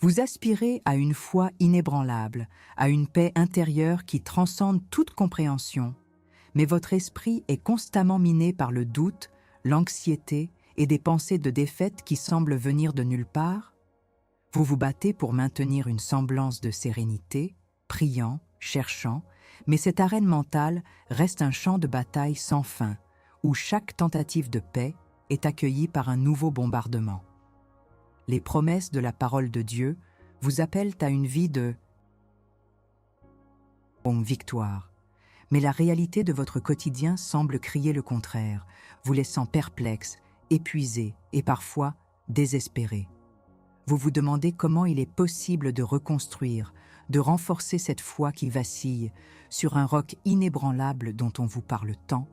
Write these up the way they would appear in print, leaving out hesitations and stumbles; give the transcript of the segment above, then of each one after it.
Vous aspirez à une foi inébranlable, à une paix intérieure qui transcende toute compréhension, mais votre esprit est constamment miné par le doute, l'anxiété et des pensées de défaite qui semblent venir de nulle part. Vous vous battez pour maintenir une semblance de sérénité, priant, cherchant, mais cette arène mentale reste un champ de bataille sans fin, où chaque tentative de paix est accueillie par un nouveau bombardement. Les promesses de la parole de Dieu vous appellent à une vie de victoire. Mais la réalité de votre quotidien semble crier le contraire, vous laissant perplexe, épuisé et parfois désespéré. Vous vous demandez comment il est possible de reconstruire, de renforcer cette foi qui vacille sur un roc inébranlable dont on vous parle tant,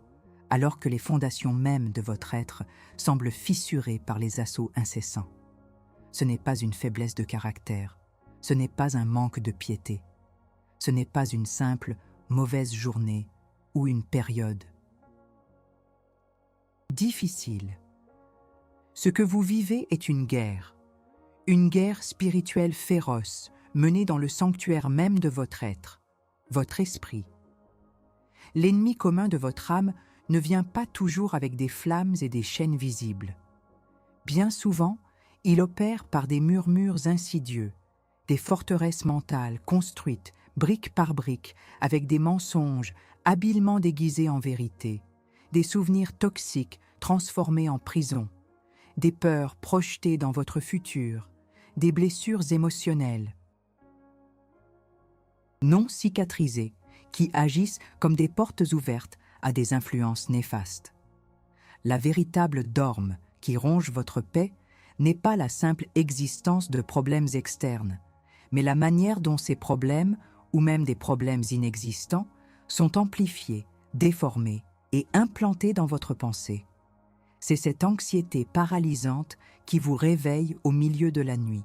alors que les fondations mêmes de votre être semblent fissurées par les assauts incessants. Ce n'est pas une faiblesse de caractère, ce n'est pas un manque de piété, ce n'est pas une simple mauvaise journée ou une période difficile. Ce que vous vivez est une guerre spirituelle féroce, menée dans le sanctuaire même de votre être, votre esprit. L'ennemi commun de votre âme ne vient pas toujours avec des flammes et des chaînes visibles. Bien souvent, il opère par des murmures insidieux, des forteresses mentales construites, brique par brique, avec des mensonges habilement déguisés en vérité, des souvenirs toxiques transformés en prison, des peurs projetées dans votre futur, des blessures émotionnelles non cicatrisées qui agissent comme des portes ouvertes à des influences néfastes. La véritable dorme qui ronge votre paix n'est pas la simple existence de problèmes externes, mais la manière dont ces problèmes, ou même des problèmes inexistants, sont amplifiés, déformés et implantés dans votre pensée. C'est cette anxiété paralysante qui vous réveille au milieu de la nuit.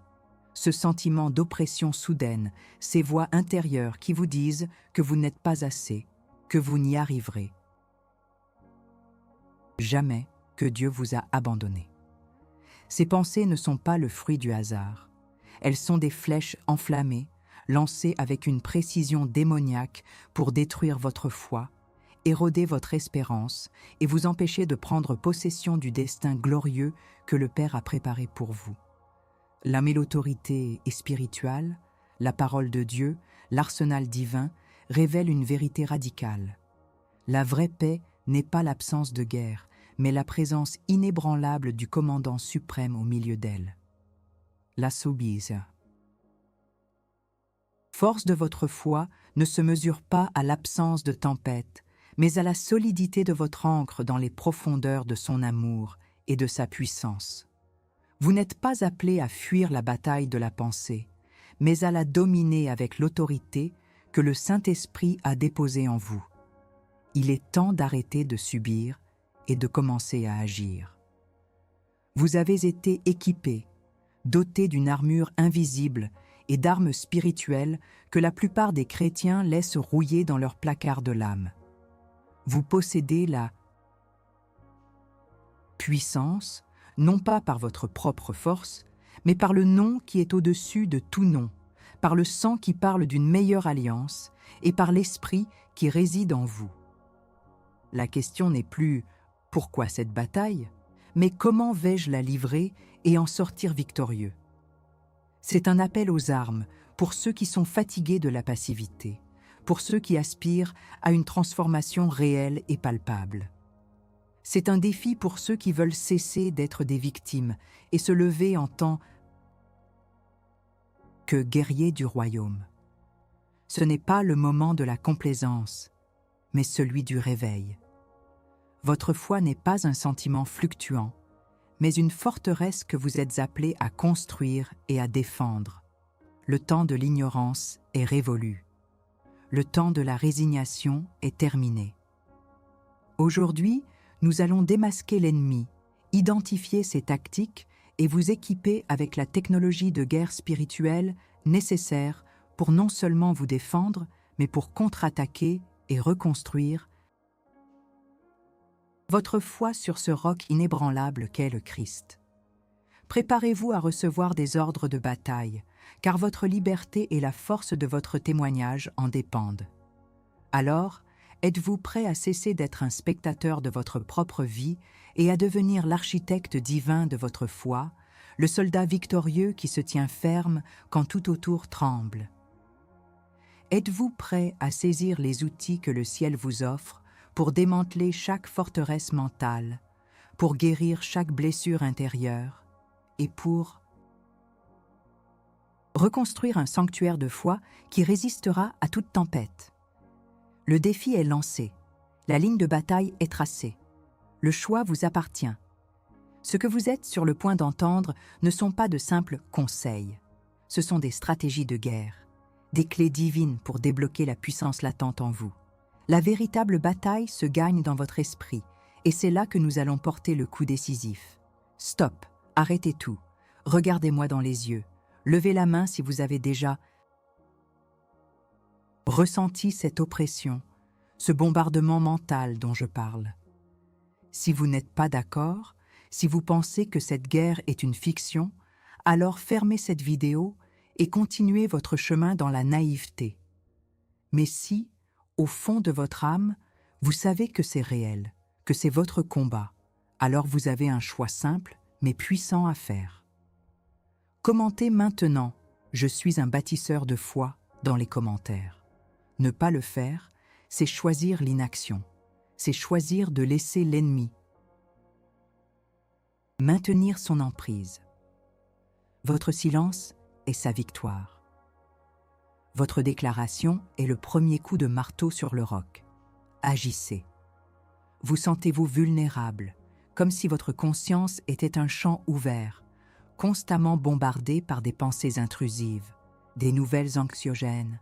Ce sentiment d'oppression soudaine, ces voix intérieures qui vous disent que vous n'êtes pas assez, que vous n'y arriverez jamais, que Dieu vous a abandonné. Ces pensées ne sont pas le fruit du hasard. Elles sont des flèches enflammées, lancées avec une précision démoniaque pour détruire votre foi, éroder votre espérance et vous empêcher de prendre possession du destin glorieux que le Père a préparé pour vous. La l'autorité est spirituelle, la parole de Dieu, l'arsenal divin, révèle une vérité radicale. La vraie paix n'est pas l'absence de guerre, mais la présence inébranlable du commandant suprême au milieu d'elle. La Sobisa. Force de votre foi ne se mesure pas à l'absence de tempête, mais à la solidité de votre ancre dans les profondeurs de son amour et de sa puissance. Vous n'êtes pas appelé à fuir la bataille de la pensée, mais à la dominer avec l'autorité que le Saint-Esprit a déposée en vous. Il est temps d'arrêter de subir et de commencer à agir. Vous avez été équipé, doté d'une armure invisible et d'armes spirituelles que la plupart des chrétiens laissent rouiller dans leur placard de l'âme. Vous possédez la puissance, non pas par votre propre force, mais par le nom qui est au-dessus de tout nom, par le sang qui parle d'une meilleure alliance et par l'esprit qui réside en vous. La question n'est plus « pourquoi cette bataille ?», mais « comment vais-je la livrer et en sortir victorieux ?» C'est un appel aux armes pour ceux qui sont fatigués de la passivité, pour ceux qui aspirent à une transformation réelle et palpable. C'est un défi pour ceux qui veulent cesser d'être des victimes et se lever en tant que guerriers du royaume. Ce n'est pas le moment de la complaisance, mais celui du réveil. Votre foi n'est pas un sentiment fluctuant, mais une forteresse que vous êtes appelés à construire et à défendre. Le temps de l'ignorance est révolu. Le temps de la résignation est terminé. Aujourd'hui, nous allons démasquer l'ennemi, identifier ses tactiques et vous équiper avec la technologie de guerre spirituelle nécessaire pour non seulement vous défendre, mais pour contre-attaquer et reconstruire votre foi sur ce roc inébranlable qu'est le Christ. Préparez-vous à recevoir des ordres de bataille, car votre liberté et la force de votre témoignage en dépendent. Alors, êtes-vous prêt à cesser d'être un spectateur de votre propre vie et à devenir l'architecte divin de votre foi, le soldat victorieux qui se tient ferme quand tout autour tremble? Êtes-vous prêt à saisir les outils que le ciel vous offre pour démanteler chaque forteresse mentale, pour guérir chaque blessure intérieure et pour reconstruire un sanctuaire de foi qui résistera à toute tempête? Le défi est lancé, la ligne de bataille est tracée. Le choix vous appartient. Ce que vous êtes sur le point d'entendre ne sont pas de simples conseils. Ce sont des stratégies de guerre, des clés divines pour débloquer la puissance latente en vous. La véritable bataille se gagne dans votre esprit, et c'est là que nous allons porter le coup décisif. Stop, arrêtez tout, regardez-moi dans les yeux, levez la main si vous avez déjà ressenti cette oppression, ce bombardement mental dont je parle. Si vous n'êtes pas d'accord, si vous pensez que cette guerre est une fiction, alors fermez cette vidéo et continuez votre chemin dans la naïveté. Mais si, au fond de votre âme, vous savez que c'est réel, que c'est votre combat, alors vous avez un choix simple mais puissant à faire. Commentez maintenant « Je suis un bâtisseur de foi » dans les commentaires. Ne pas le faire, c'est choisir l'inaction, c'est choisir de laisser l'ennemi maintenir son emprise. Votre silence est sa victoire. Votre déclaration est le premier coup de marteau sur le roc. Agissez. Vous sentez-vous vulnérable, comme si votre conscience était un champ ouvert, constamment bombardé par des pensées intrusives, des nouvelles anxiogènes,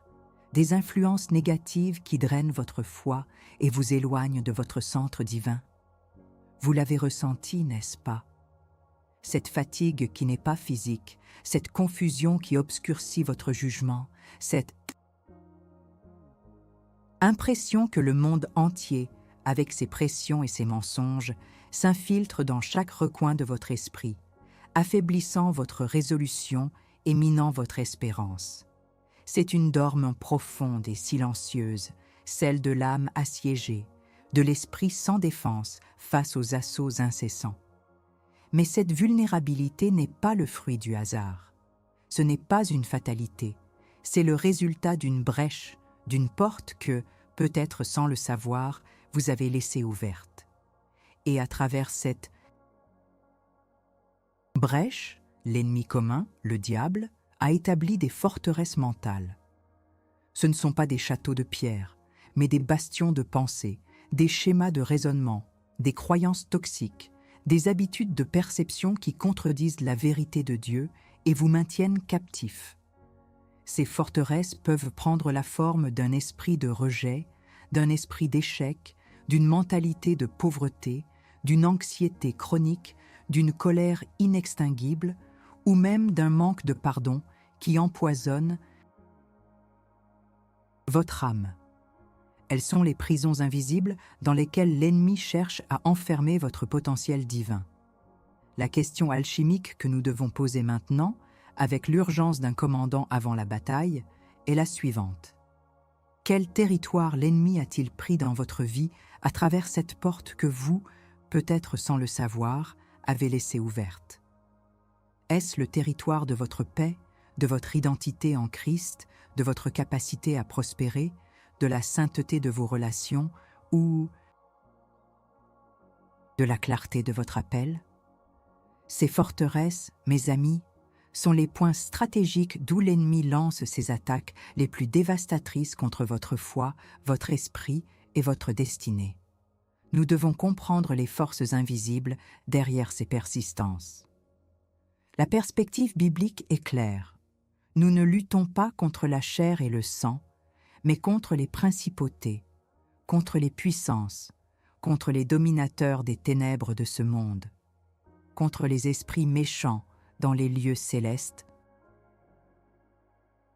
des influences négatives qui drainent votre foi et vous éloignent de votre centre divin. Vous l'avez ressenti, n'est-ce pas? Cette fatigue qui n'est pas physique, cette confusion qui obscurcit votre jugement, cette impression que le monde entier, avec ses pressions et ses mensonges, s'infiltre dans chaque recoin de votre esprit, affaiblissant votre résolution et minant votre espérance. C'est une dorme profonde et silencieuse, celle de l'âme assiégée, de l'esprit sans défense face aux assauts incessants. Mais cette vulnérabilité n'est pas le fruit du hasard. Ce n'est pas une fatalité, c'est le résultat d'une brèche, d'une porte que, peut-être sans le savoir, vous avez laissée ouverte. Et à travers cette brèche, l'ennemi commun, le diable, a établi des forteresses mentales. Ce ne sont pas des châteaux de pierre, mais des bastions de pensée, des schémas de raisonnement, des croyances toxiques, des habitudes de perception qui contredisent la vérité de Dieu et vous maintiennent captifs. Ces forteresses peuvent prendre la forme d'un esprit de rejet, d'un esprit d'échec, d'une mentalité de pauvreté, d'une anxiété chronique, d'une colère inextinguible ou même d'un manque de pardon qui empoisonne votre âme. Elles sont les prisons invisibles dans lesquelles l'ennemi cherche à enfermer votre potentiel divin. La question alchimique que nous devons poser maintenant, avec l'urgence d'un commandant avant la bataille, est la suivante. Quel territoire l'ennemi a-t-il pris dans votre vie à travers cette porte que vous, peut-être sans le savoir, avez laissée ouverte? Est-ce le territoire de votre paix, de votre identité en Christ, de votre capacité à prospérer, de la sainteté de vos relations ou de la clarté de votre appel? Ces forteresses, mes amis, sont les points stratégiques d'où l'ennemi lance ses attaques les plus dévastatrices contre votre foi, votre esprit et votre destinée. Nous devons comprendre les forces invisibles derrière ces persistances. La perspective biblique est claire. Nous ne luttons pas contre la chair et le sang, mais contre les principautés, contre les puissances, contre les dominateurs des ténèbres de ce monde, contre les esprits méchants dans les lieux célestes.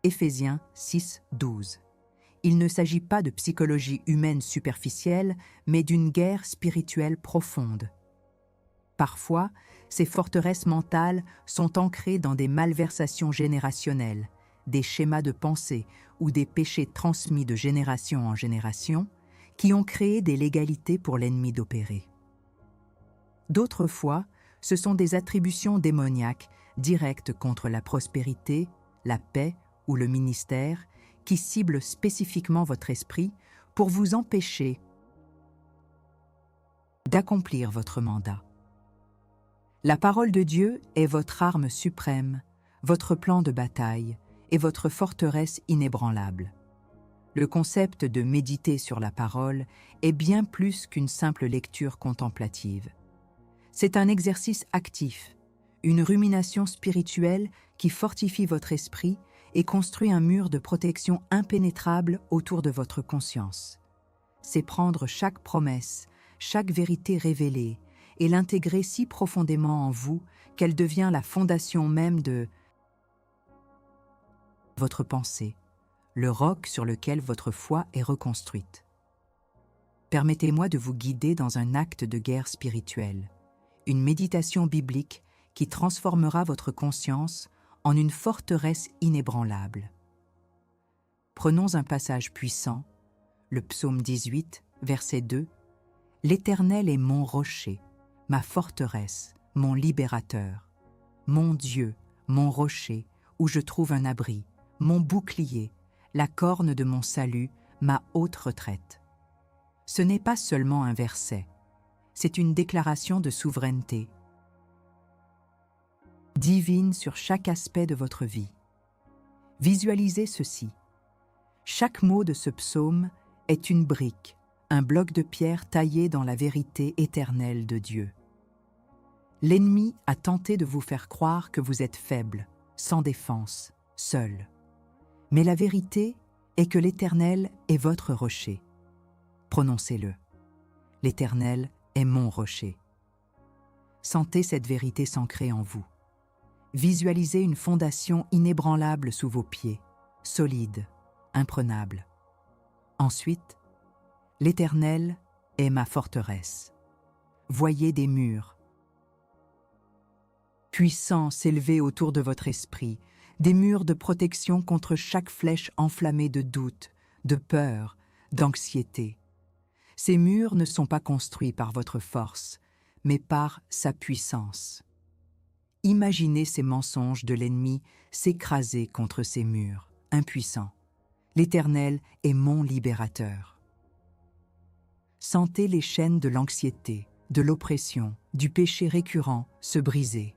Éphésiens 6, 12. Il ne s'agit pas de psychologie humaine superficielle, mais d'une guerre spirituelle profonde. Parfois, Ces forteresses mentales sont ancrées dans des malversations générationnelles, des schémas de pensée ou des péchés transmis de génération en génération qui ont créé des légalités pour l'ennemi d'opérer. D'autres fois, ce sont des attributions démoniaques directes contre la prospérité, la paix ou le ministère qui ciblent spécifiquement votre esprit pour vous empêcher d'accomplir votre mandat. La parole de Dieu est votre arme suprême, votre plan de bataille et votre forteresse inébranlable. Le concept de méditer sur la parole est bien plus qu'une simple lecture contemplative. C'est un exercice actif, une rumination spirituelle qui fortifie votre esprit et construit un mur de protection impénétrable autour de votre conscience. C'est prendre chaque promesse, chaque vérité révélée et l'intégrer si profondément en vous qu'elle devient la fondation même de votre pensée, le roc sur lequel votre foi est reconstruite. Permettez-moi de vous guider dans un acte de guerre spirituelle, une méditation biblique qui transformera votre conscience en une forteresse inébranlable. Prenons un passage puissant, le psaume 18, verset 2. « L'Éternel est mon rocher, ma forteresse, mon libérateur, mon Dieu, mon rocher, où je trouve un abri, mon bouclier, la corne de mon salut, ma haute retraite. » Ce n'est pas seulement un verset, c'est une déclaration de souveraineté divine sur chaque aspect de votre vie. Visualisez ceci. Chaque mot de ce psaume est une brique, un bloc de pierre taillé dans la vérité éternelle de Dieu. L'ennemi a tenté de vous faire croire que vous êtes faible, sans défense, seul. Mais la vérité est que l'Éternel est votre rocher. Prononcez-le. L'Éternel est mon rocher. Sentez cette vérité s'ancrer en vous. Visualisez une fondation inébranlable sous vos pieds, solide, imprenable. Ensuite, l'Éternel est ma forteresse. Voyez des murs puissants s'élever autour de votre esprit, des murs de protection contre chaque flèche enflammée de doute, de peur, d'anxiété. Ces murs ne sont pas construits par votre force, mais par sa puissance. Imaginez ces mensonges de l'ennemi s'écraser contre ces murs, impuissants. L'Éternel est mon libérateur. Sentez les chaînes de l'anxiété, de l'oppression, du péché récurrent se briser.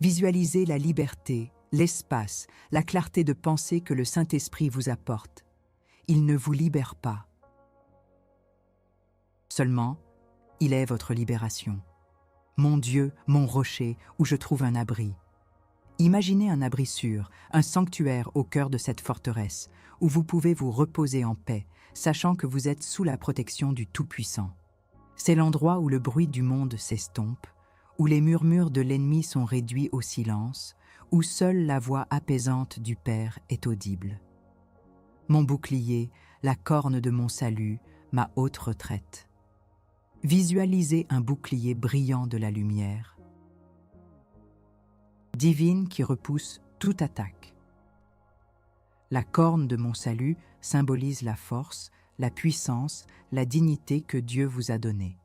Visualisez la liberté, l'espace, la clarté de pensée que le Saint-Esprit vous apporte. Il ne vous libère pas. Seulement, il est votre libération. Mon Dieu, mon rocher, où je trouve un abri. Imaginez un abri sûr, un sanctuaire au cœur de cette forteresse, où vous pouvez vous reposer en paix, sachant que vous êtes sous la protection du Tout-Puissant. C'est l'endroit où le bruit du monde s'estompe, où les murmures de l'ennemi sont réduits au silence, où seule la voix apaisante du Père est audible. Mon bouclier, la corne de mon salut, ma haute retraite. Visualisez un bouclier brillant de la lumière, divine qui repousse toute attaque. La corne de mon salut symbolise la force, la puissance, la dignité que Dieu vous a donnée.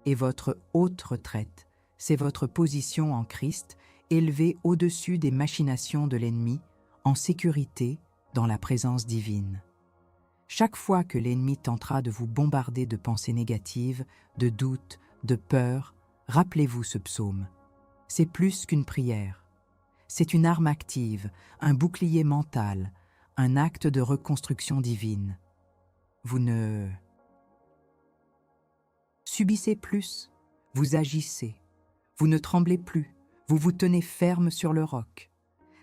Et votre haute retraite, c'est votre position en Christ, élevée au-dessus des machinations de l'ennemi, en sécurité dans la présence divine. Chaque fois que l'ennemi tentera de vous bombarder de pensées négatives, de doutes, de peurs, rappelez-vous ce psaume. C'est plus qu'une prière. C'est une arme active, un bouclier mental, un acte de reconstruction divine. Vous ne subissez plus, vous agissez. Vous ne tremblez plus, vous vous tenez ferme sur le roc.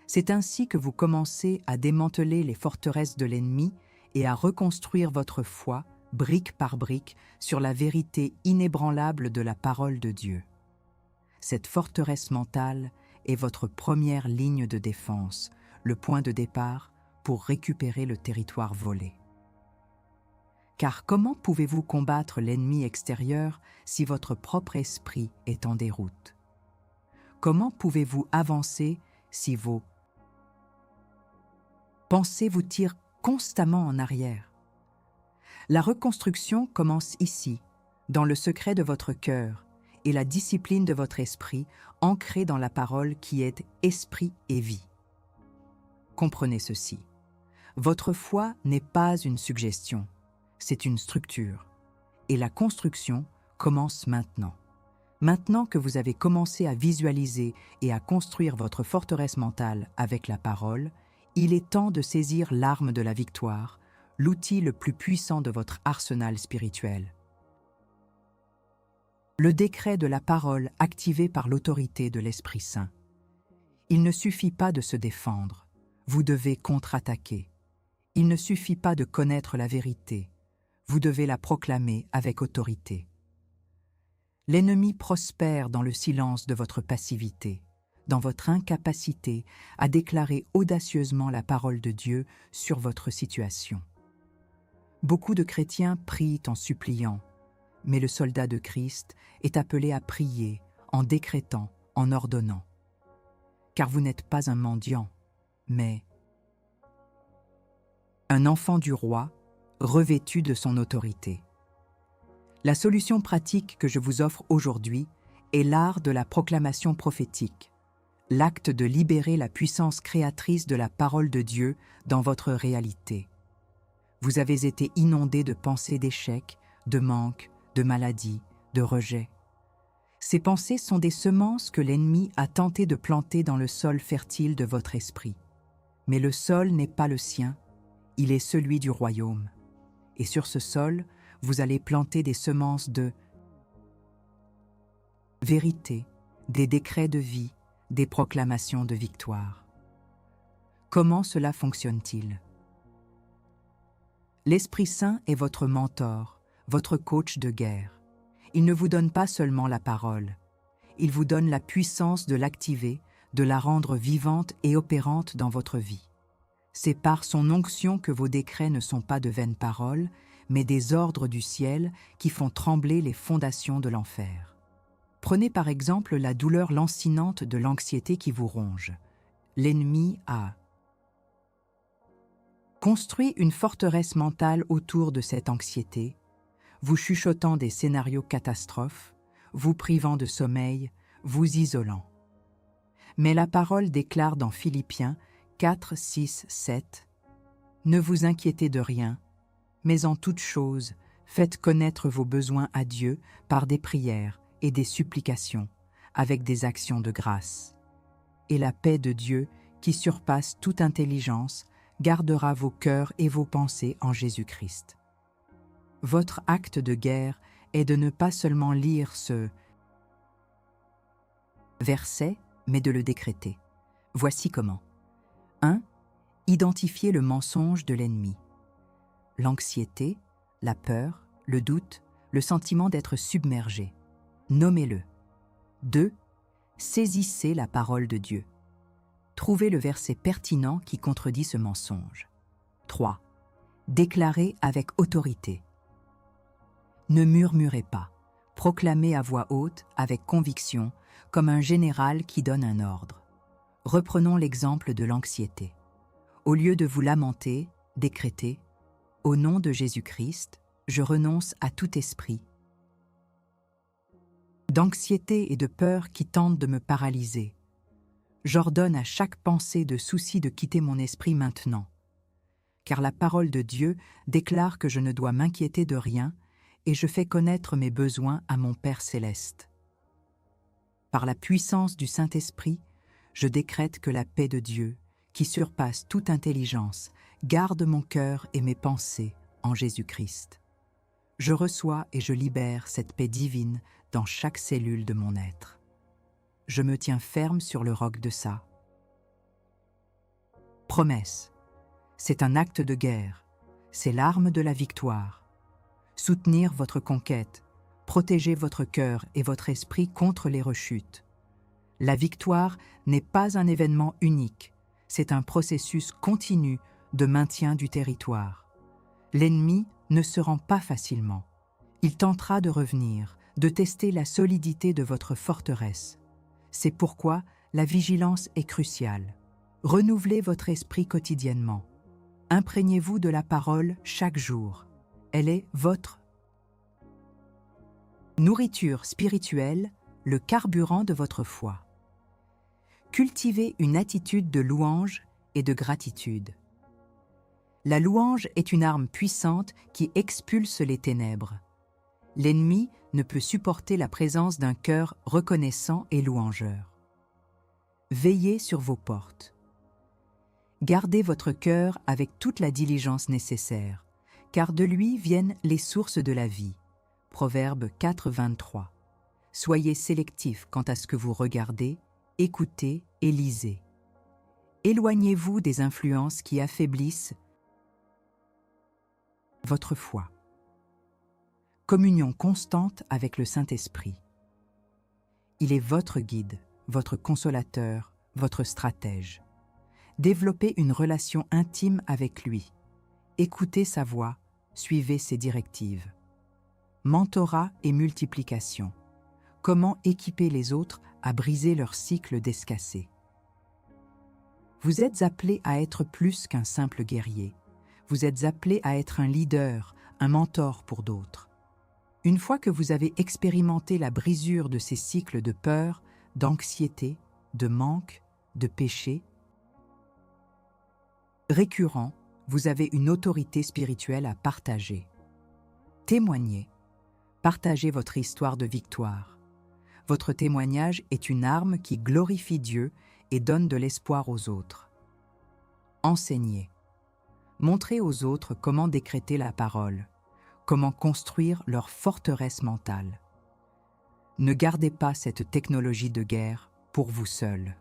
C'est ainsi que vous commencez à démanteler les forteresses de l'ennemi et à reconstruire votre foi, brique par brique, sur la vérité inébranlable de la parole de Dieu. Cette forteresse mentale est votre première ligne de défense, le point de départ pour récupérer le territoire volé. Car comment pouvez-vous combattre l'ennemi extérieur si votre propre esprit est en déroute? Comment pouvez-vous avancer si vos pensées vous tirent constamment en arrière? La reconstruction commence ici, dans le secret de votre cœur et la discipline de votre esprit, ancrée dans la parole qui est esprit et vie. Comprenez ceci. Votre foi n'est pas une suggestion, c'est une structure. Et la construction commence maintenant. Maintenant que vous avez commencé à visualiser et à construire votre forteresse mentale avec la parole, il est temps de saisir l'arme de la victoire, l'outil le plus puissant de votre arsenal spirituel. Le décret de la parole activé par l'autorité de l'Esprit Saint. Il ne suffit pas de se défendre, vous devez contre-attaquer. Il ne suffit pas de connaître la vérité, vous devez la proclamer avec autorité. L'ennemi prospère dans le silence de votre passivité, dans votre incapacité à déclarer audacieusement la parole de Dieu sur votre situation. Beaucoup de chrétiens prient en suppliant, mais le soldat de Christ est appelé à prier en décrétant, en ordonnant. Car vous n'êtes pas un mendiant, mais un enfant du roi, revêtu de son autorité. La solution pratique que je vous offre aujourd'hui est l'art de la proclamation prophétique, l'acte de libérer la puissance créatrice de la parole de Dieu dans votre réalité. Vous avez été inondé de pensées d'échec, de manque, de maladie, de rejet. Ces pensées sont des semences que l'ennemi a tenté de planter dans le sol fertile de votre esprit. Mais le sol n'est pas le sien, il est celui du royaume. Et sur ce sol, vous allez planter des semences de vérité, des décrets de vie, des proclamations de victoire. Comment cela fonctionne-t-il? L'Esprit Saint est votre mentor, votre coach de guerre. Il ne vous donne pas seulement la parole, il vous donne la puissance de l'activer, de la rendre vivante et opérante dans votre vie. C'est par son onction que vos décrets ne sont pas de vaines paroles, mais des ordres du ciel qui font trembler les fondations de l'enfer. Prenez par exemple la douleur lancinante de l'anxiété qui vous ronge. L'ennemi a construit une forteresse mentale autour de cette anxiété, vous chuchotant des scénarios catastrophes, vous privant de sommeil, vous isolant. Mais la parole déclare dans Philippiens 4, 6, 7 « Ne vous inquiétez de rien, mais en toute chose, faites connaître vos besoins à Dieu par des prières et des supplications, avec des actions de grâce. Et la paix de Dieu, qui surpasse toute intelligence, gardera vos cœurs et vos pensées en Jésus-Christ. » Votre acte de guerre est de ne pas seulement lire ce verset, mais de le décréter. Voici comment. 1. Identifiez le mensonge de l'ennemi. L'anxiété, la peur, le doute, le sentiment d'être submergé. Nommez-le. 2. Saisissez la parole de Dieu. Trouvez le verset pertinent qui contredit ce mensonge. 3. Déclarez avec autorité. Ne murmurez pas, proclamez à voix haute, avec conviction, comme un général qui donne un ordre. Reprenons l'exemple de l'anxiété. Au lieu de vous lamenter, décrétez « Au nom de Jésus-Christ, je renonce à tout esprit d'anxiété et de peur qui tentent de me paralyser. J'ordonne à chaque pensée de souci de quitter mon esprit maintenant. Car la parole de Dieu déclare que je ne dois m'inquiéter de rien et je fais connaître mes besoins à mon Père céleste. Par la puissance du Saint-Esprit, je décrète que la paix de Dieu, qui surpasse toute intelligence, garde mon cœur et mes pensées en Jésus-Christ. Je reçois et je libère cette paix divine dans chaque cellule de mon être. Je me tiens ferme sur le roc de ça. Promesse. C'est un acte de guerre. C'est l'arme de la victoire. Soutenir votre conquête, protéger votre cœur et votre esprit contre les rechutes. La victoire n'est pas un événement unique, c'est un processus continu de maintien du territoire. L'ennemi ne se rend pas facilement. Il tentera de revenir, de tester la solidité de votre forteresse. C'est pourquoi la vigilance est cruciale. Renouvelez votre esprit quotidiennement. Imprégnez-vous de la parole chaque jour. Elle est votre nourriture spirituelle, le carburant de votre foi. Cultivez une attitude de louange et de gratitude. La louange est une arme puissante qui expulse les ténèbres. L'ennemi ne peut supporter la présence d'un cœur reconnaissant et louangeur. Veillez sur vos portes. Gardez votre cœur avec toute la diligence nécessaire, car de lui viennent les sources de la vie. Proverbe 4, 23. Soyez sélectif quant à ce que vous regardez, écoutez et lisez. Éloignez-vous des influences qui affaiblissent votre foi. Communion constante avec le Saint-Esprit. Il est votre guide, votre consolateur, votre stratège. Développez une relation intime avec lui. Écoutez sa voix, suivez ses directives. Mentorat et multiplication. Comment équiper les autres à briser leur cycle d'escasser. Vous êtes appelé à être plus qu'un simple guerrier. Vous êtes appelé à être un leader, un mentor pour d'autres. Une fois que vous avez expérimenté la brisure de ces cycles de peur, d'anxiété, de manque, de péché, récurrents, vous avez une autorité spirituelle à partager. Témoignez. Partagez votre histoire de victoire. Votre témoignage est une arme qui glorifie Dieu et donne de l'espoir aux autres. Enseignez. Montrez aux autres comment décréter la parole, comment construire leur forteresse mentale. Ne gardez pas cette technologie de guerre pour vous seul.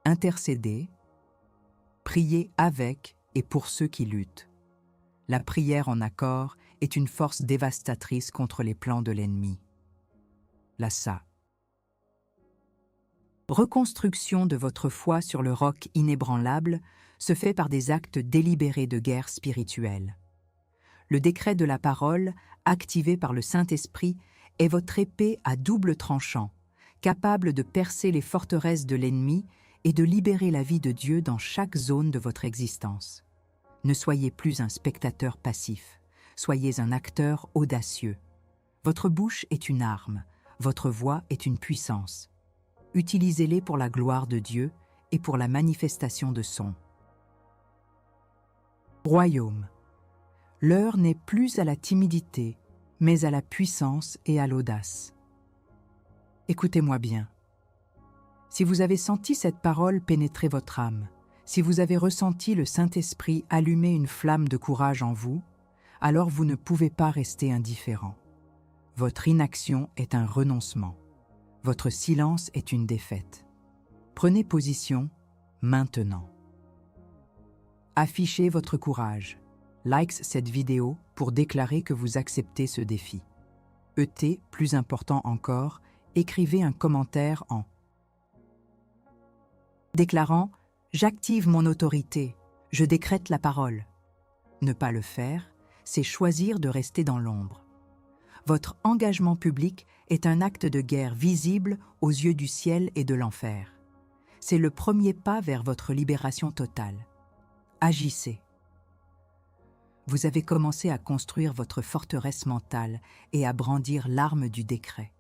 Intercédez, priez avec et pour ceux qui luttent. La prière en accord est une force dévastatrice contre les plans de l'ennemi. Lassa. Reconstruction de votre foi sur le roc inébranlable se fait par des actes délibérés de guerre spirituelle. Le décret de la parole, activé par le Saint-Esprit, est votre épée à double tranchant, capable de percer les forteresses de l'ennemi et de libérer la vie de Dieu dans chaque zone de votre existence. Ne soyez plus un spectateur passif, soyez un acteur audacieux. Votre bouche est une arme, votre voix est une puissance. Utilisez-les pour la gloire de Dieu et pour la manifestation de son royaume. L'heure n'est plus à la timidité, mais à la puissance et à l'audace. Écoutez-moi bien. Si vous avez senti cette parole pénétrer votre âme, si vous avez ressenti le Saint-Esprit allumer une flamme de courage en vous, alors vous ne pouvez pas rester indifférent. Votre inaction est un renoncement. Votre silence est une défaite. Prenez position maintenant. Affichez votre courage. Likez cette vidéo pour déclarer que vous acceptez ce défi. Plus important encore, écrivez un commentaire en déclarant « J'active mon autorité, je décrète la parole ». Ne pas le faire, c'est choisir de rester dans l'ombre. Votre engagement public est un acte de guerre visible aux yeux du ciel et de l'enfer. C'est le premier pas vers votre libération totale. Agissez. Vous avez commencé à construire votre forteresse mentale et à brandir l'arme du décret.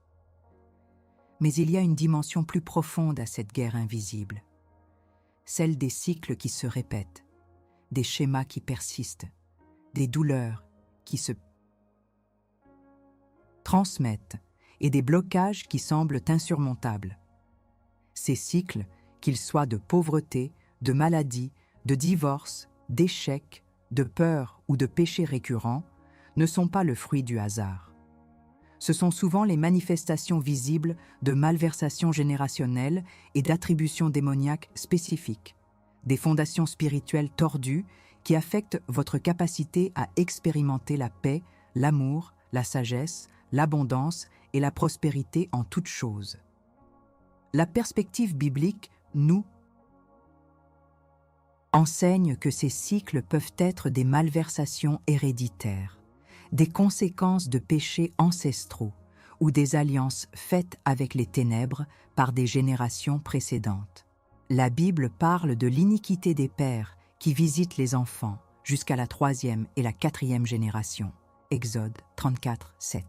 Mais il y a une dimension plus profonde à cette guerre invisible, celle des cycles qui se répètent, des schémas qui persistent, des douleurs qui se transmettent et des blocages qui semblent insurmontables. Ces cycles, qu'ils soient de pauvreté, de maladie, de divorce, d'échec, de peur ou de péchés récurrents, ne sont pas le fruit du hasard. Ce sont souvent les manifestations visibles de malversations générationnelles et d'attributions démoniaques spécifiques, des fondations spirituelles tordues qui affectent votre capacité à expérimenter la paix, l'amour, la sagesse, l'abondance et la prospérité en toutes choses. La perspective biblique nous enseigne que ces cycles peuvent être des malversations héréditaires, des conséquences de péchés ancestraux ou des alliances faites avec les ténèbres par des générations précédentes. La Bible parle de l'iniquité des pères qui visitent les enfants jusqu'à la 3e et la 4e génération. Exode 34, 7.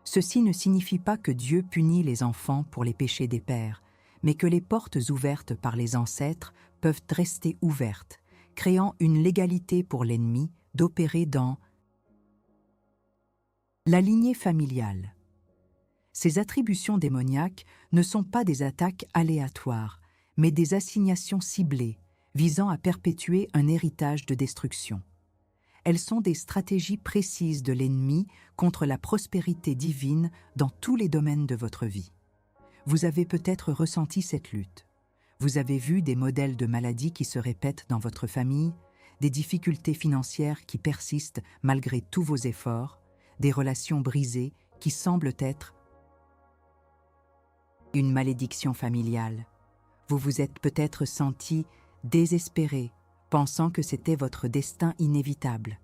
Ceci ne signifie pas que Dieu punit les enfants pour les péchés des pères, mais que les portes ouvertes par les ancêtres peuvent rester ouvertes, créant une légalité pour l'ennemi d'opérer dans la lignée familiale. Ces attributions démoniaques ne sont pas des attaques aléatoires, mais des assignations ciblées visant à perpétuer un héritage de destruction. Elles sont des stratégies précises de l'ennemi contre la prospérité divine dans tous les domaines de votre vie. Vous avez peut-être ressenti cette lutte. Vous avez vu des modèles de maladies qui se répètent dans votre famille, des difficultés financières qui persistent malgré tous vos efforts, des relations brisées qui semblent être une malédiction familiale. Vous vous êtes peut-être senti désespéré, pensant que c'était votre destin inévitable.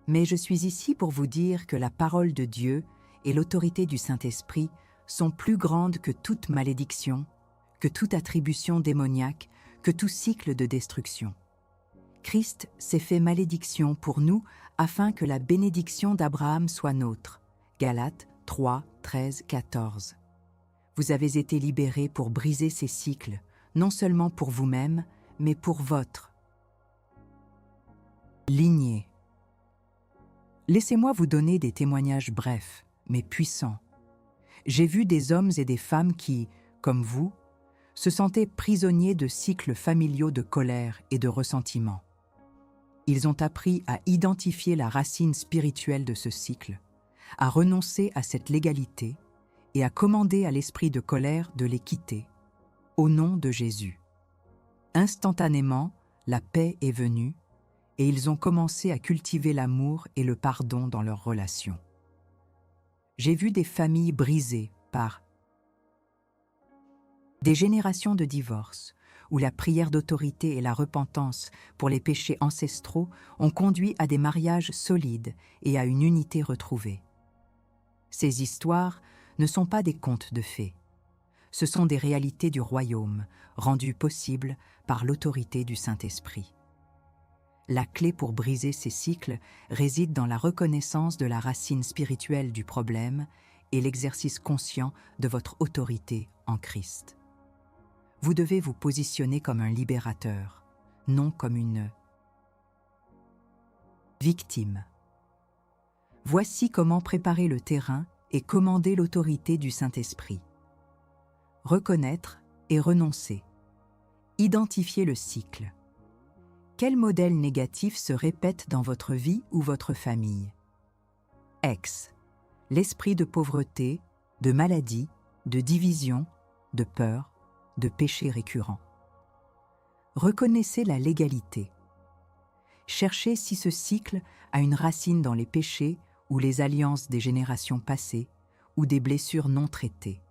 Mais je suis ici pour vous dire que la parole de Dieu et l'autorité du Saint-Esprit sont plus grandes que toute malédiction, que toute attribution démoniaque, que tout cycle de destruction. Christ s'est fait malédiction pour nous afin que la bénédiction d'Abraham soit nôtre. Galates 3, 13, 14. Vous avez été libérés pour briser ces cycles, non seulement pour vous-même, mais pour votre lignée. Laissez-moi vous donner des témoignages brefs, mais puissants. J'ai vu des hommes et des femmes qui, comme vous, se sentaient prisonniers de cycles familiaux de colère et de ressentiment. Ils ont appris à identifier la racine spirituelle de ce cycle, à renoncer à cette légalité et à commander à l'esprit de colère de les quitter, au nom de Jésus. Instantanément, la paix est venue et ils ont commencé à cultiver l'amour et le pardon dans leurs relations. J'ai vu des familles brisées par des générations de divorce, où la prière d'autorité et la repentance pour les péchés ancestraux ont conduit à des mariages solides et à une unité retrouvée. Ces histoires ne sont pas des contes de fées. Ce sont des réalités du royaume, rendues possibles par l'autorité du Saint-Esprit. La clé pour briser ces cycles réside dans la reconnaissance de la racine spirituelle du problème et l'exercice conscient de votre autorité en Christ. Vous devez vous positionner comme un libérateur, non comme une victime. Voici comment préparer le terrain et commander l'autorité du Saint-Esprit. Reconnaître et renoncer. Identifier le cycle. Quel modèle négatif se répète dans votre vie ou votre famille? X. L'esprit de pauvreté, de maladie, de division, de peur, de péché récurrent. Reconnaissez la légalité. Cherchez si ce cycle a une racine dans les péchés ou les alliances des générations passées ou des blessures non traitées.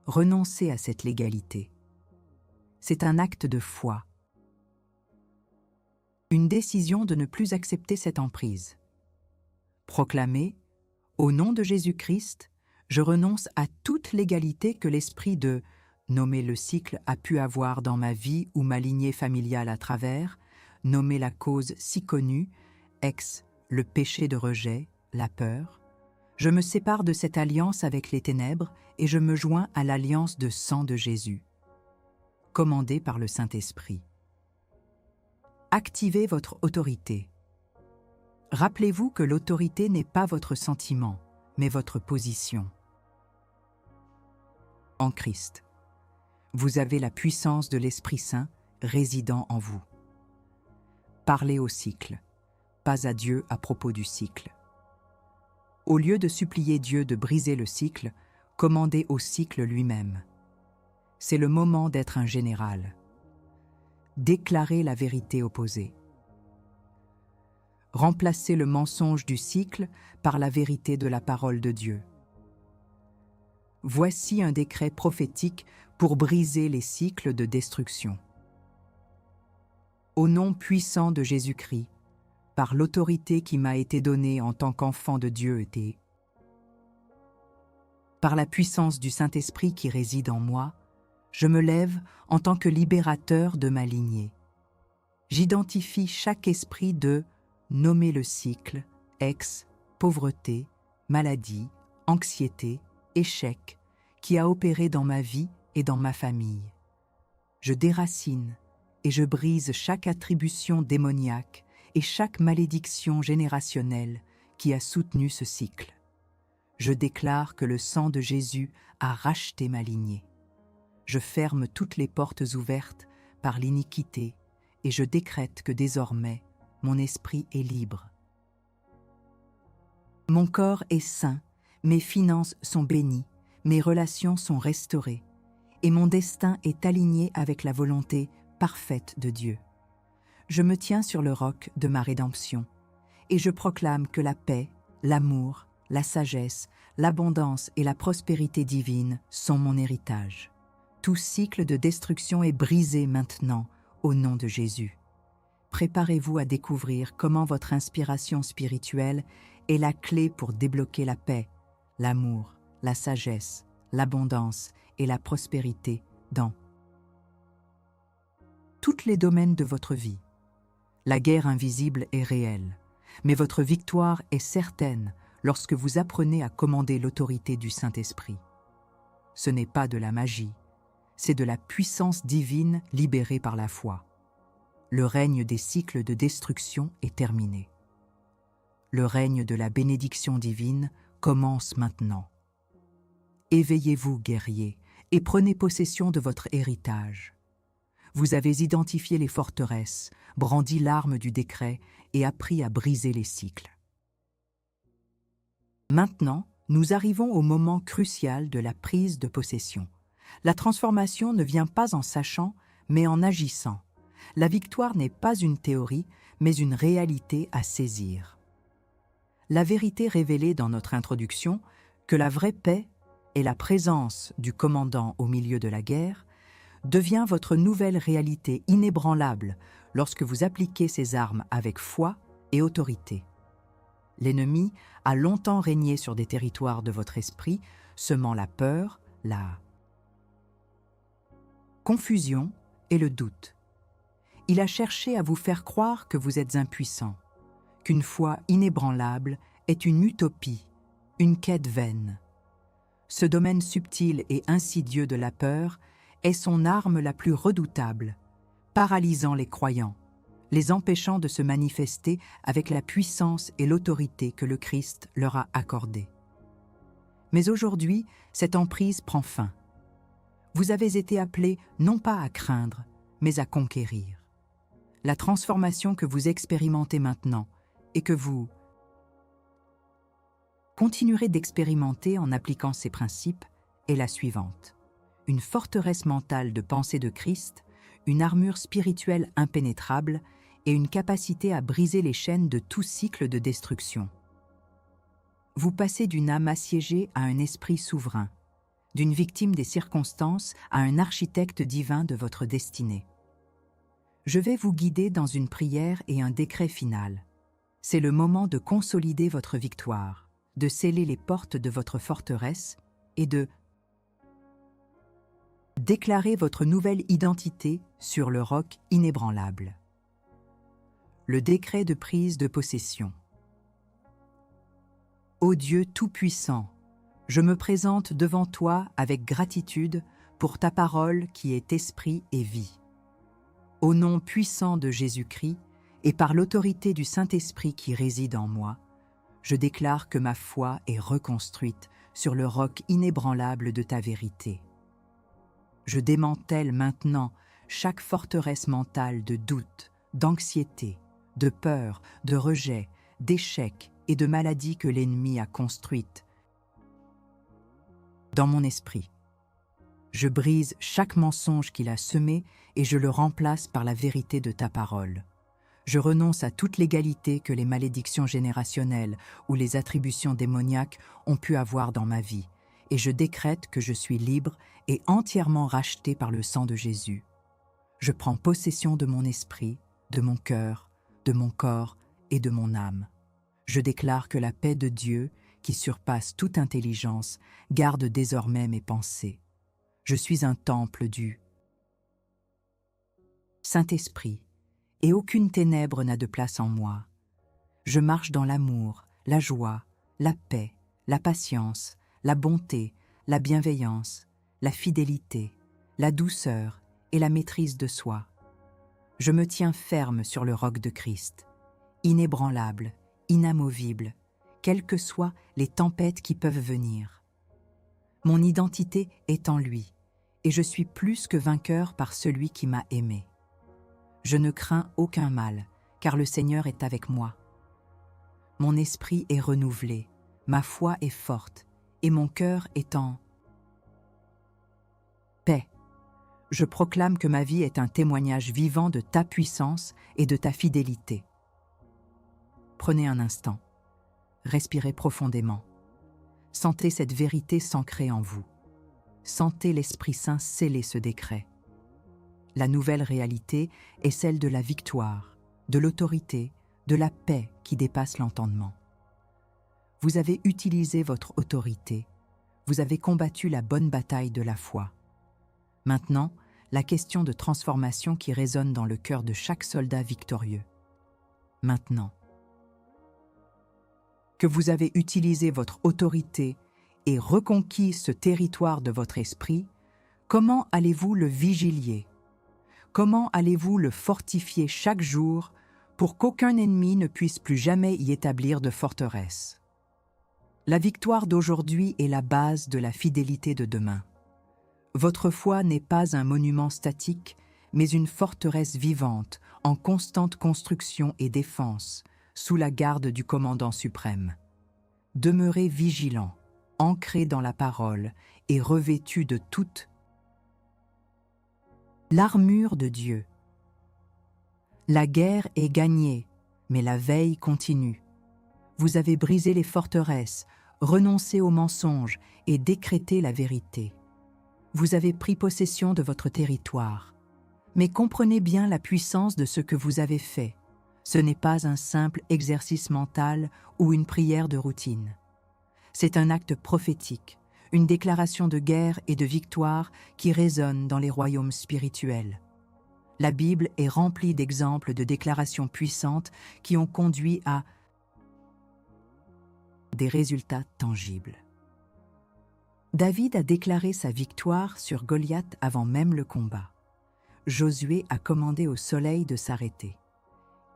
Renoncez à cette légalité. C'est un acte de foi. Une décision de ne plus accepter cette emprise. Proclamez, au nom de Jésus-Christ, je renonce à toute légalité que l'esprit de nommer le cycle a pu avoir dans ma vie ou ma lignée familiale à travers, nommer la cause si connue, le péché de rejet, la peur. Je me sépare de cette alliance avec les ténèbres et je me joins à l'alliance de sang de Jésus, commandée par le Saint-Esprit. Activez votre autorité. Rappelez-vous que l'autorité n'est pas votre sentiment, mais votre position. En Christ, vous avez la puissance de l'Esprit Saint résidant en vous. Parlez au cycle, pas à Dieu à propos du cycle. Au lieu de supplier Dieu de briser le cycle, commandez au cycle lui-même. C'est le moment d'être un général. Déclarez la vérité opposée. Remplacez le mensonge du cycle par la vérité de la parole de Dieu. Voici un décret prophétique pour briser les cycles de destruction. Au nom puissant de Jésus-Christ, par l'autorité qui m'a été donnée en tant qu'enfant de Dieu, Par la puissance du Saint-Esprit qui réside en moi, je me lève en tant que libérateur de ma lignée. J'identifie chaque esprit de nommer le cycle, pauvreté, maladie, anxiété, échec, qui a opéré dans ma vie et dans ma famille. Je déracine et je brise chaque attribution démoniaque et chaque malédiction générationnelle qui a soutenu ce cycle. Je déclare que le sang de Jésus a racheté ma lignée. Je ferme toutes les portes ouvertes par l'iniquité et je décrète que désormais, mon esprit est libre. Mon corps est sain, mes finances sont bénies, mes relations sont restaurées et mon destin est aligné avec la volonté parfaite de Dieu. Je me tiens sur le roc de ma rédemption et je proclame que la paix, l'amour, la sagesse, l'abondance et la prospérité divine sont mon héritage. Tout cycle de destruction est brisé maintenant au nom de Jésus. Préparez-vous à découvrir comment votre inspiration spirituelle est la clé pour débloquer la paix, l'amour, la sagesse, l'abondance et la prospérité dans tous les domaines de votre vie. La guerre invisible est réelle, mais votre victoire est certaine lorsque vous apprenez à commander l'autorité du Saint-Esprit. Ce n'est pas de la magie, c'est de la puissance divine libérée par la foi. Le règne des cycles de destruction est terminé. Le règne de la bénédiction divine commence maintenant. Éveillez-vous, guerriers, et prenez possession de votre héritage. Vous avez identifié les forteresses, brandi l'arme du décret et appris à briser les cycles. Maintenant, nous arrivons au moment crucial de la prise de possession. La transformation ne vient pas en sachant, mais en agissant. La victoire n'est pas une théorie, mais une réalité à saisir. La vérité révélée dans notre introduction, que la vraie paix est la présence du commandant au milieu de la guerre, devient votre nouvelle réalité inébranlable lorsque vous appliquez ces armes avec foi et autorité. L'ennemi a longtemps régné sur des territoires de votre esprit, semant la peur, la confusion et le doute. Il a cherché à vous faire croire que vous êtes impuissant, qu'une foi inébranlable est une utopie, une quête vaine. Ce domaine subtil et insidieux de la peur est son arme la plus redoutable, paralysant les croyants, les empêchant de se manifester avec la puissance et l'autorité que le Christ leur a accordée. Mais aujourd'hui, cette emprise prend fin. Vous avez été appelés non pas à craindre, mais à conquérir. La transformation que vous expérimentez maintenant et que vous continuerez d'expérimenter en appliquant ces principes est la suivante. Une forteresse mentale de pensée de Christ, une armure spirituelle impénétrable et une capacité à briser les chaînes de tout cycle de destruction. Vous passez d'une âme assiégée à un esprit souverain, d'une victime des circonstances à un architecte divin de votre destinée. Je vais vous guider dans une prière et un décret final. C'est le moment de consolider votre victoire, de sceller les portes de votre forteresse et de déclarer votre nouvelle identité sur le roc inébranlable. Le décret de prise de possession. Ô Dieu Tout-Puissant, je me présente devant toi avec gratitude pour ta parole qui est esprit et vie. Au nom puissant de Jésus-Christ et par l'autorité du Saint-Esprit qui réside en moi, je déclare que ma foi est reconstruite sur le roc inébranlable de ta vérité. Je démantèle maintenant chaque forteresse mentale de doute, d'anxiété, de peur, de rejet, d'échec et de maladie que l'ennemi a construite dans mon esprit. Je brise chaque mensonge qu'il a semé et je le remplace par la vérité de ta parole. Je renonce à toute l'égalité que les malédictions générationnelles ou les attributions démoniaques ont pu avoir dans ma vie, et je décrète que je suis libre et entièrement racheté par le sang de Jésus. Je prends possession de mon esprit, de mon cœur, de mon corps et de mon âme. Je déclare que la paix de Dieu, qui surpasse toute intelligence, garde désormais mes pensées. Je suis un temple du Saint-Esprit, et aucune ténèbre n'a de place en moi. Je marche dans l'amour, la joie, la paix, la patience, la bonté, la bienveillance, la fidélité, la douceur et la maîtrise de soi. Je me tiens ferme sur le roc de Christ, inébranlable, inamovible, quelles que soient les tempêtes qui peuvent venir. Mon identité est en lui, et je suis plus que vainqueur par celui qui m'a aimé. Je ne crains aucun mal, car le Seigneur est avec moi. Mon esprit est renouvelé, ma foi est forte, et mon cœur est en paix. Je proclame que ma vie est un témoignage vivant de ta puissance et de ta fidélité. Prenez un instant, respirez profondément. Sentez cette vérité s'ancrer en vous. Sentez l'Esprit Saint sceller ce décret. La nouvelle réalité est celle de la victoire, de l'autorité, de la paix qui dépasse l'entendement. Vous avez utilisé votre autorité, vous avez combattu la bonne bataille de la foi. Maintenant, la question de transformation qui résonne dans le cœur de chaque soldat victorieux. Maintenant que vous avez utilisé votre autorité et reconquis ce territoire de votre esprit, comment allez-vous le vigilier? Comment allez-vous le fortifier chaque jour pour qu'aucun ennemi ne puisse plus jamais y établir de forteresse? La victoire d'aujourd'hui est la base de la fidélité de demain. Votre foi n'est pas un monument statique, mais une forteresse vivante, en constante construction et défense, sous la garde du commandant suprême. Demeurez vigilant, ancré dans la parole et revêtu de toute l'armure de Dieu. La guerre est gagnée, mais la veille continue. Vous avez brisé les forteresses, renoncé aux mensonges et décrété la vérité. Vous avez pris possession de votre territoire. Mais comprenez bien la puissance de ce que vous avez fait. Ce n'est pas un simple exercice mental ou une prière de routine. C'est un acte prophétique, une déclaration de guerre et de victoire qui résonne dans les royaumes spirituels. La Bible est remplie d'exemples de déclarations puissantes qui ont conduit à des résultats tangibles. David a déclaré sa victoire sur Goliath avant même le combat. Josué a commandé au soleil de s'arrêter.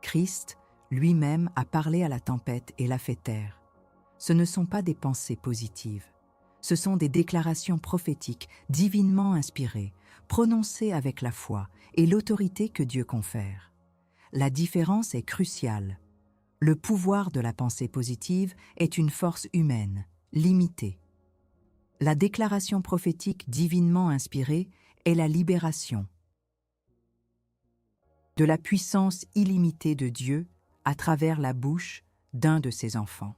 Christ, lui-même, a parlé à la tempête et l'a fait taire. Ce ne sont pas des pensées positives. Ce sont des déclarations prophétiques, divinement inspirées, prononcées avec la foi et l'autorité que Dieu confère. La différence est cruciale. Le pouvoir de la pensée positive est une force humaine, limitée. La déclaration prophétique divinement inspirée est la libération de la puissance illimitée de Dieu à travers la bouche d'un de ses enfants.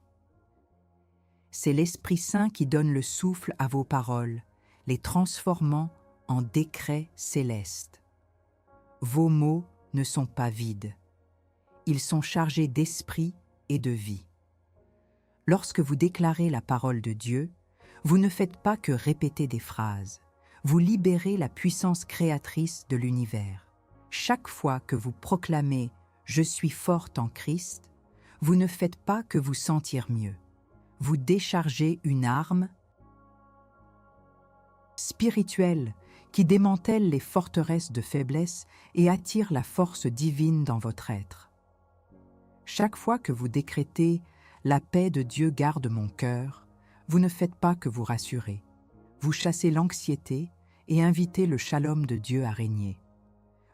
C'est l'Esprit Saint qui donne le souffle à vos paroles, les transformant en décrets célestes. Vos mots ne sont pas vides. Ils sont chargés d'esprit et de vie. Lorsque vous déclarez la parole de Dieu, vous ne faites pas que répéter des phrases. Vous libérez la puissance créatrice de l'univers. Chaque fois que vous proclamez « Je suis forte en Christ », vous ne faites pas que vous sentir mieux. Vous déchargez une arme spirituelle qui démantèle les forteresses de faiblesse et attire la force divine dans votre être. Chaque fois que vous décrétez « La paix de Dieu garde mon cœur », vous ne faites pas que vous rassurer. Vous chassez l'anxiété et invitez le shalom de Dieu à régner.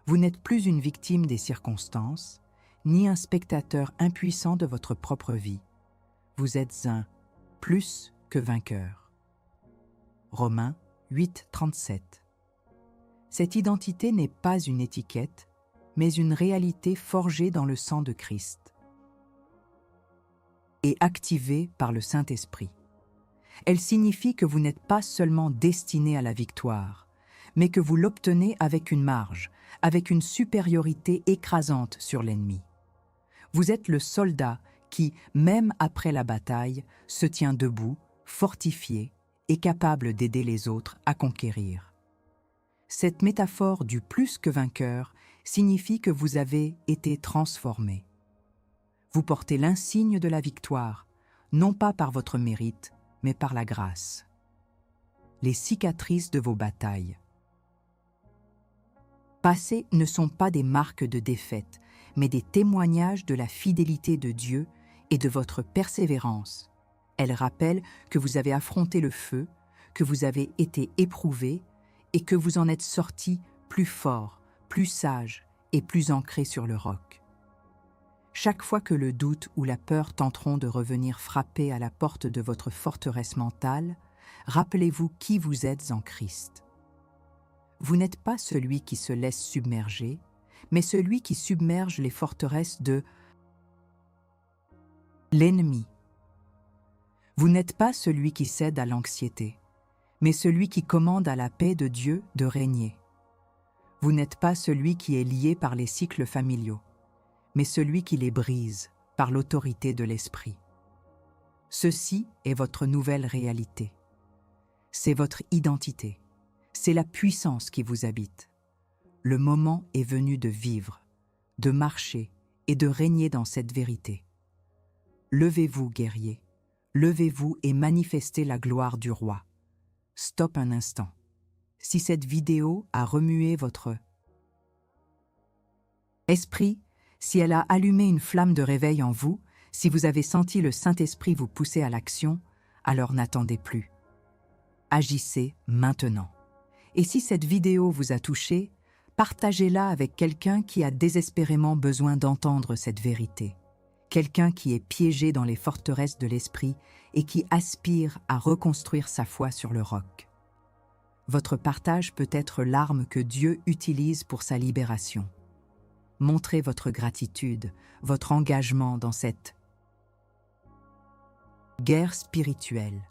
Vous n'êtes plus une victime des circonstances, ni un spectateur impuissant de votre propre vie. Vous êtes un plus que vainqueur. Romains 8, 37. Cette identité n'est pas une étiquette, mais une réalité forgée dans le sang de Christ et activée par le Saint-Esprit. Elle signifie que vous n'êtes pas seulement destiné à la victoire, mais que vous l'obtenez avec une marge, avec une supériorité écrasante sur l'ennemi. Vous êtes le soldat qui, même après la bataille, se tient debout, fortifié et capable d'aider les autres à conquérir. Cette métaphore du plus que vainqueur signifie que vous avez été transformé. Vous portez l'insigne de la victoire, non pas par votre mérite, mais par la grâce. Les cicatrices de vos batailles. Passées ne sont pas des marques de défaite, mais des témoignages de la fidélité de Dieu et de votre persévérance. Elles rappellent que vous avez affronté le feu, que vous avez été éprouvé et que vous en êtes sorti plus fort, plus sage et plus ancré sur le roc. Chaque fois que le doute ou la peur tenteront de revenir frapper à la porte de votre forteresse mentale, rappelez-vous qui vous êtes en Christ. Vous n'êtes pas celui qui se laisse submerger, mais celui qui submerge les forteresses de l'ennemi. Vous n'êtes pas celui qui cède à l'anxiété, mais celui qui commande à la paix de Dieu de régner. Vous n'êtes pas celui qui est lié par les cycles familiaux, mais celui qui les brise par l'autorité de l'Esprit. Ceci est votre nouvelle réalité. C'est votre identité. C'est la puissance qui vous habite. Le moment est venu de vivre, de marcher et de régner dans cette vérité. Levez-vous, guerriers. Levez-vous et manifestez la gloire du roi. Stop un instant. Si cette vidéo a remué votre esprit, si elle a allumé une flamme de réveil en vous, si vous avez senti le Saint-Esprit vous pousser à l'action, alors n'attendez plus. Agissez maintenant. Et si cette vidéo vous a touché, partagez-la avec quelqu'un qui a désespérément besoin d'entendre cette vérité. Quelqu'un qui est piégé dans les forteresses de l'esprit et qui aspire à reconstruire sa foi sur le roc. Votre partage peut être l'arme que Dieu utilise pour sa libération. Montrez votre gratitude, votre engagement dans cette guerre spirituelle.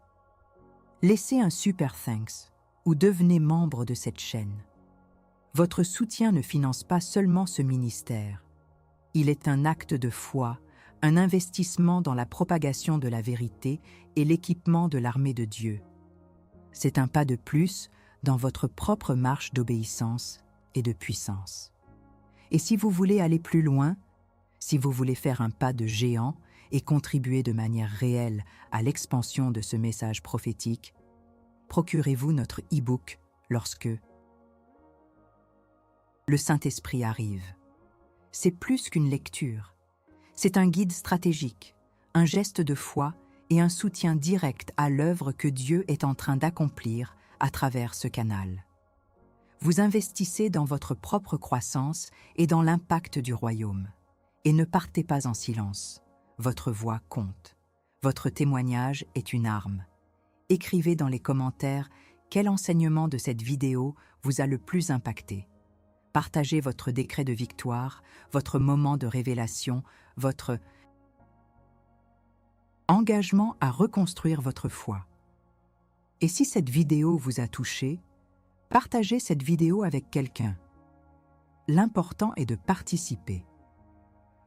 Laissez un super thanks ou devenez membre de cette chaîne. Votre soutien ne finance pas seulement ce ministère. Il est un acte de foi, un investissement dans la propagation de la vérité et l'équipement de l'armée de Dieu. C'est un pas de plus dans votre propre marche d'obéissance et de puissance. Et si vous voulez aller plus loin, si vous voulez faire un pas de géant et contribuer de manière réelle à l'expansion de ce message prophétique, procurez-vous notre e-book lorsque le Saint-Esprit arrive. C'est plus qu'une lecture. C'est un guide stratégique, un geste de foi et un soutien direct à l'œuvre que Dieu est en train d'accomplir à travers ce canal. Vous investissez dans votre propre croissance et dans l'impact du royaume. Et ne partez pas en silence. Votre voix compte. Votre témoignage est une arme. Écrivez dans les commentaires quel enseignement de cette vidéo vous a le plus impacté. Partagez votre décret de victoire, votre moment de révélation, votre engagement à reconstruire votre foi. Et si cette vidéo vous a touché, partagez cette vidéo avec quelqu'un. L'important est de participer.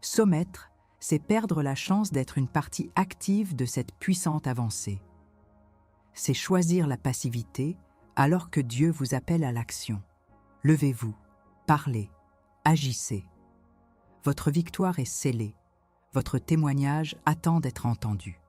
Soumettre, c'est perdre la chance d'être une partie active de cette puissante avancée. C'est choisir la passivité alors que Dieu vous appelle à l'action. Levez-vous, parlez, agissez. Votre victoire est scellée. Votre témoignage attend d'être entendu.